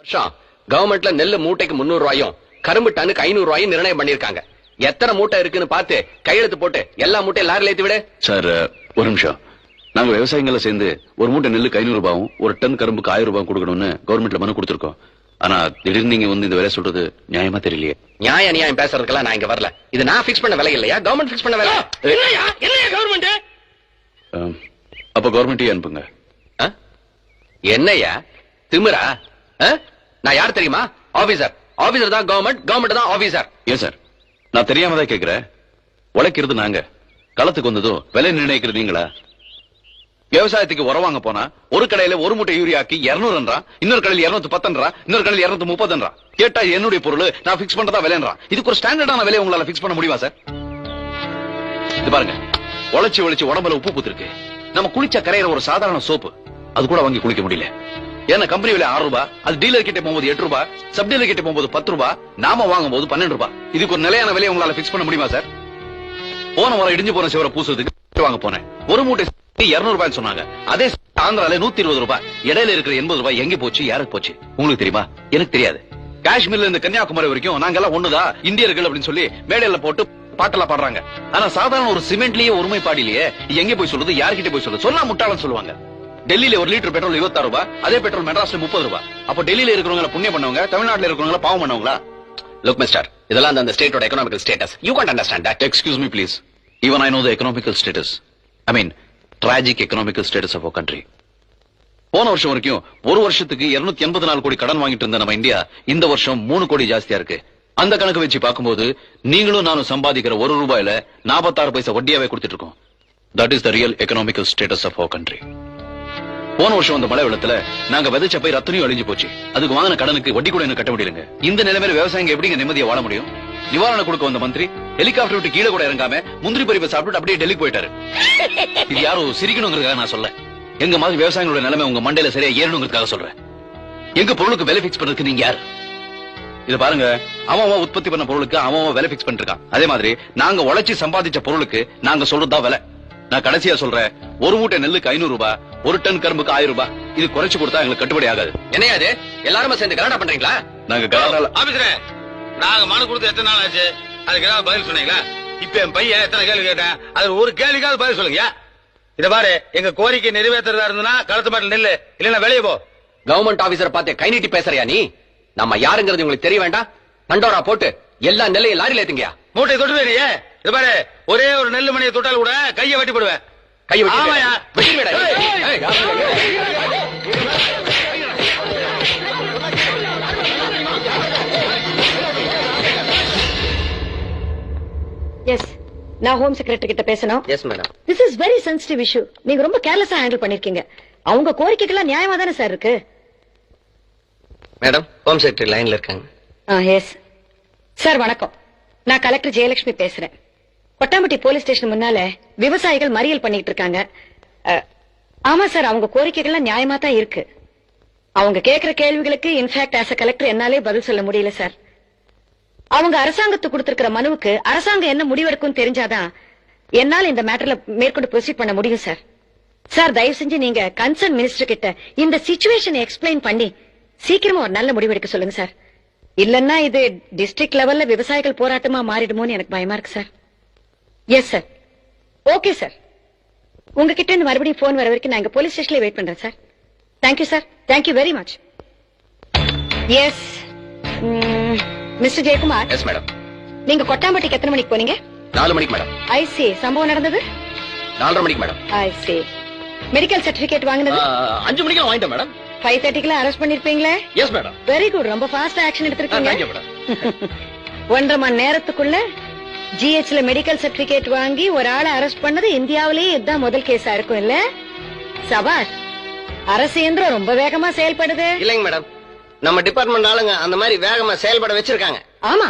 வருஷம் கவர்மெண்ட்ல நெல்லு மூட்டைக்கு 300 ரூபாயும் கரும்பு டனுக்கு 500 ரூபாயும் நிர்ணயம் பண்ணிருக்காங்க. எத்தனை மூட்டை இருக்குன்னு பார்த்து கையெழுத்து போட்டு எல்லா மூட்டையும் லாரில ஏத்தி விடு. சார் ஒரு நிமிஷம். நாங்க விவசாயிகளை சேர்ந்து ஒரு மூட்டை நெல்லுக்கு 500 ரூபாயும் ஒரு டன் கரும்புக்கு 1000 ரூபாயும் கொடுக்கணும்னு கவர்மெண்ட்ல மனு கொடுத்திருக்கோம். ஆனா திடீர்னு நீங்க வந்து இந்த விலை சொல்றது நியாயமா தெரியலையே. நியாயம் பேசுறதுக்கெல்லாம் நான் இங்க வரல. இது நான் பிக்ஸ் பண்ண விலை இல்லையா, கவர்மெண்ட் பிக்ஸ் பண்ண விலை. என்னையா கவர்மெண்ட்? அப்ப கவர்மெண்ட்டே அனுப்புங்க. என்னையா திமிரா? நான் யார் தெரியுமா? ஆபீசர். ஆபீசர் தான் கவர்மெண்ட், கவர்மெண்ட் தான் ஆபீசர். ஏன் சார் நான் தெரியாம தான் கேக்குறேன். உழைக்கிறது நாங்க, களத்துக்கு வந்ததும் விலை நிர்ணயிக்கிறது நீங்களா? விவசாயத்துக்கு உரம் வாங்க போனா ஒரு கடையில ஒரு மூட்டை யூரியாக்கு 200 இன்னொரு கடையில் 210 இன்னொரு கடையில் 230 கேட்டா என்னுடைய பொருள் நான் பிக்ஸ் பண்றதா விலைன்றான். இதுக்கு ஒரு ஸ்டாண்டர்டான விலை உங்களால பிக்ஸ் பண்ண முடியுமா சார்? இது பாருங்க, உழைச்சு உடம்புல உப்பு பூத்திருக்கு. நம்ம குளிச்ச கரையிற ஒரு சாதாரண சோப்பு அது கூட வாங்கி குளிக்க முடியல. ஏன்னா கம்பெனி விலை 6 ரூபாய், அது டீலர் கிட்ட போகும்போது 8 ரூபாய், சப் டீலர் கிட்ட போகும்போது 10 ரூபாய், நாம வாங்கும் போது 12 ரூபாய். இதுக்கு ஒரு நிலையான விலையை உங்களால பிக்ஸ் பண்ண முடியுமா சார்? போன வாரம் இடிஞ்சு போன சிவரை பூசுறதுக்கு வாங்க போனேன். ஒரு மூட்டை 200 ரூபாய் சொன்னாங்க. அதே ஆந்திரால 120 ரூபாய். இடையில இருக்கிற 80 ரூபாய் எங்க போச்சு, யாருக்கு போச்சு உங்களுக்கு தெரியுமா? எனக்கு தெரியாது. காஷ்மீர்ல இருந்து கன்னியாகுமரி வரைக்கும் நாங்க எல்லாம் ஒண்ணுதான் இந்தியர்கள் அப்படின்னு சொல்லி மேடையில போட்டு பாட்டெல்லாம் பாடுறாங்க. ஆனா சாதாரண ஒரு சிமெண்ட்லயே ஒருமைப்பாடிலேயே எங்க போய் சொல்றது, யார்கிட்ட போய் சொல்றது? சொன்னா முட்டாளன்னு சொல்லுவாங்க. டெல்லியில ஒரு லிட்டர் பெட்ரோல் 26 ரூபாய், அதே பெட்ரோல் மெட்ராஸ்ல 30 ரூபாய். அப்ப டெல்லியில இருக்கிறவங்க புண்ணியம் பண்ணவங்க, தமிழ்நாட்டுல இருக்கிறவங்க பாவம் பண்ணவங்களா? லுக் மிஸ்டர், இதெல்லாம் அந்த ஸ்டேட்டோட economical status. You can't understand that. Excuse me please. Even I know the economical status. I mean tragic economical status of our country. போன வருஷம் வரைக்கும் ஒரு வருஷத்துக்கு 284 கோடி கடன் வாங்கிட்டு இருந்த நம்ம இந்தியா இந்த வருஷம் 3 கோடி ஜாஸ்தியா இருக்கு. அந்த கணக்கு வச்சு பார்க்கும்போது நீங்களும் நானும் சம்பாதிக்கிற 1 ரூபாயில 46 பைசா வட்டியாவே கொடுத்துட்டு இருக்கோம். That is the real economical status of our country. போன வருஷம் அந்த மழை வெள்ளத்துல நாங்க விதைச்ச பயிர் அத்தனையும் அழிஞ்சு போச்சு. அதுக்கு வாங்கின கடனுக்கு வட்டி கூட என்ன கட்ட முடியலங்க. இந்த நிலைமையில விவசாயிங்க எப்படிங்க நிம்மதியா வாழ முடியும்? நிவாரணம் கொடுக்க வந்த மந்திரி ஹெலிகாப்டர் விட்டு கீழே கூட இறங்காம முந்திரி பறிப்பை சாப்பிட்டு அப்படியே டெல்லிக்கு போயிட்டாரு. இது யாரும் சிரிக்கணுங்கிறதுக்காக நான் சொல்ல, எங்க மாதிரி விவசாயிகளோட நிலைமை உங்க மண்டையில சரியா ஏறணுங்கிறதுக்காக சொல்றேன். எங்க பொருளுக்கு விலை பிக்ஸ் பண்றதுக்கு நீங்க யார்? இது பாருங்க, அவன் உற்பத்தி பண்ண பொருளுக்கு அவன் விலை பிக்ஸ் பண்ணிட்டு இருக்கான். அதே மாதிரி நாங்க உழைச்சி சம்பாதிச்ச பொருளுக்கு நாங்க சொல்றதுதான் விலை. நான் கடைசியா சொல்றேன், ஒரு மூட்டை நெல்லுக்கு 500 ரூபாய், ஒரு டன் கரும்புக்கு 1000 ரூபாய். இது குறைச்சு கொடுத்தா எங்களுக்கு கட்டுப்படி ஆகாது. என்னையா இது? எல்லாருமே சேர்ந்து கலாட்டா பண்றீங்களா? நாங்க கலாட்டால ஆபீசரே, நாங்க மனு கொடுத்து எத்தனை நாள் ஆச்சு? அதுக்கு ஏதாவது பதில் சொன்னீங்களா? இப்ப என் பையன் எத்தனை கேள்வி கேட்டேன், அது ஒரு கேள்விக்காவது பதில் சொல்லுங்க. இத பாரு, எங்க கோரிக்கை நிறைவேற்றதா இருந்ததுன்னா களத்து மாட்டில் நெல்லு, இல்லன்னா வெளியே போ. கவர்மெண்ட் ஆபீசரை பார்த்து கை நீட்டி பேசுறியா நீ? நம்ம யாருங்கிறது உங்களுக்கு தெரிய வேண்டாம். தண்டோரா போட்டு எல்லா நெல்லையும் லாரியில ஏத்துங்கயா. மூட்டை தொட்டு வேறியே. இது பாரு, ஒரே ஒரு நெல்லு மணியை தொட்டால் கூட கையை வெட்டி போடுவேன். கையை வெட்டி ஆமாயா. வெட்டி விட. எஸ், நான் ஹோம் செக்ரட்டரி கிட்ட பேசணும். Yes madam. This is very sensitive issue. நீங்க ரொம்ப கேர்லெஸ்ஸா ஹேண்டில் பண்ணிருக்கீங்க. அவங்க கோரிக்கைகள்லாம் நியாயமா தானே சார் இருக்கு? மேடம், ஹோம் செக்ரட்டரி லைன்ல இருக்காங்க. எஸ் சார், வணக்கம். நான் கலெக்டர் ஜெயலட்சுமி பேசுறேன். கொட்டாம்பட்டி போலீஸ் ஸ்டேஷன் முன்னால விவசாயிகள் மறியல் பண்ணிட்டு இருக்காங்க. ஆமா சார், அவங்க கோரிக்கைகள்லாம் நியாயமா தான் இருக்கு. அவங்க கேட்கிற கேள்விகளுக்கு இன்ஃபேக்ட் ஆஸ் அ கலெக்டர் என்னாலே பதில் சொல்ல முடியல சார். அவங்க அரசாங்கத்துக்கு கொடுத்திருக்கிற மனுவுக்கு அரசாங்கம் என்ன முடிவெடுக்கும் தெரிஞ்சாதான் என்னால இந்த மேட்டர்ல மேற்கொண்டு ப்ரொசீட் பண்ண முடியும் சார். சார், தயவு செஞ்சு நீங்க கன்சர்ன் மினிஸ்டர் கிட்ட இந்த சிச்சுவேஷன் எக்ஸ்பிளைன் பண்ணி சீக்கிரமா ஒரு நல்ல முடிவெடுக்க சொல்லுங்க சார். இல்லன்னா இது டிஸ்ட்ரிக்ட் லெவல்ல விவசாயிகள் போராட்டமா மாறிடுமோன்னு எனக்கு பயமா இருக்கு sir. Yes sir. Okay sir, உங்ககிட்ட இருந்து மறுபடியும் போன் வர வரைக்கும் நான் போலீஸ் ஸ்டேஷன்ல வெயிட் பண்றேன் sir. Thank you sir, thank you very much. S mister Jayakumar. Yes madam. நீங்க கொட்டாம்பட்டிக்கு எத்தனை மணிக்கு போனீங்க? 4 மணிக்கு மேடம். I C. சம்பவம் நடந்தது 4:30 மணிக்கு madam. I see. Medical certificate வாங்கினது 5 மணிக்கு வாங்கிட்டேன் மேடம். 5:30 அரெஸ்ட் பண்ணிருப்பீங்களே? Yes madam. வெரி குட், ரொம்ப ஃபாஸ்டா ஆக்ஷன் எடுத்திருக்கீங்க. 1.5 மணி நேரத்துக்குள்ள ஜிஹெச்ல மெடிக்கல் சர்டிபிகேட் வாங்கி ஒரு ஆளை அரெஸ்ட் பண்ணது இந்தியாவிலேயே இதுதான் முதல் கேஸா இருக்கும் இல்ல? சபாஷ், அரசு இயந்திரம் ரொம்ப வேகமா செயல்படுது. இல்லைங்க மேடம், நம்ம டிபார்ட்மெண்ட் ஆளுங்க அந்த மாதிரி வேகமா செயல்பட வச்சிருக்காங்க. ஆமா,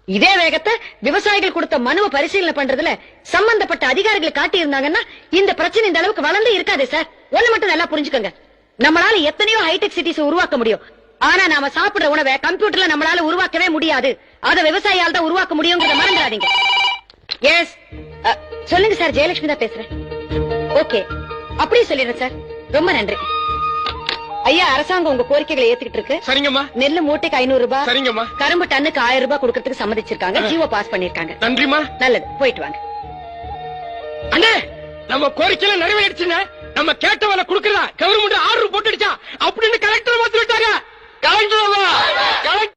இதே வேகத்தை விவசாயிகள் கொடுத்த மனுவை பரிசீலனை பண்றதுல சம்பந்தப்பட்ட அதிகாரிகள் காட்டி இருந்தாங்கன்னா இந்த பிரச்சனை இந்த அளவுக்கு வளர்ந்து இருக்காது சார். ஒண்ணு மட்டும் நல்லா புரிஞ்சுக்கோங்க, நம்மளால எத்தனையோ ஹைடெக் சிட்டிஸ் உருவாக்க முடியும். ஆனா நாம சாப்பிடுற உணவை கம்ப்யூட்டர்ல நம்மளால உருவாக்கவே முடியாது. அத விவசாயியால் தான் உருவாக்க முடியும்ங்கறத மறந்துடாதீங்க. எஸ், சொல்லுங்க சார். ஜெயலட்சுமி தான் பேசுறேன். ஓகே, அப்படியே சொல்லிடுறேன் சார். ரொம்ப நன்றி. ஐயா அரசாங்கம் உங்க கோரிக்கைகளை ஏத்துக்கிட்டு இருக்கு. சரிங்கம்மா. நெல்லு மூட்டைக்கு 500 ரூபாய், சரிங்கம்மா. கரும்பு டன்னுக்கு 1000 ரூபாய் கொடுக்கறதுக்கு சம்மதிச்சிருக்காங்க. ஜிஓ பாஸ் பண்ணிருக்காங்க. நன்றிமா. நல்லது, போயிட்டு வாங்க. அண்ணே, நம்ம கோரிக்கையில நிறைவேறிடுச்சுன்னு நம்ம கேட்ட வேலை குடுக்கறதா கவர்மெண்ட்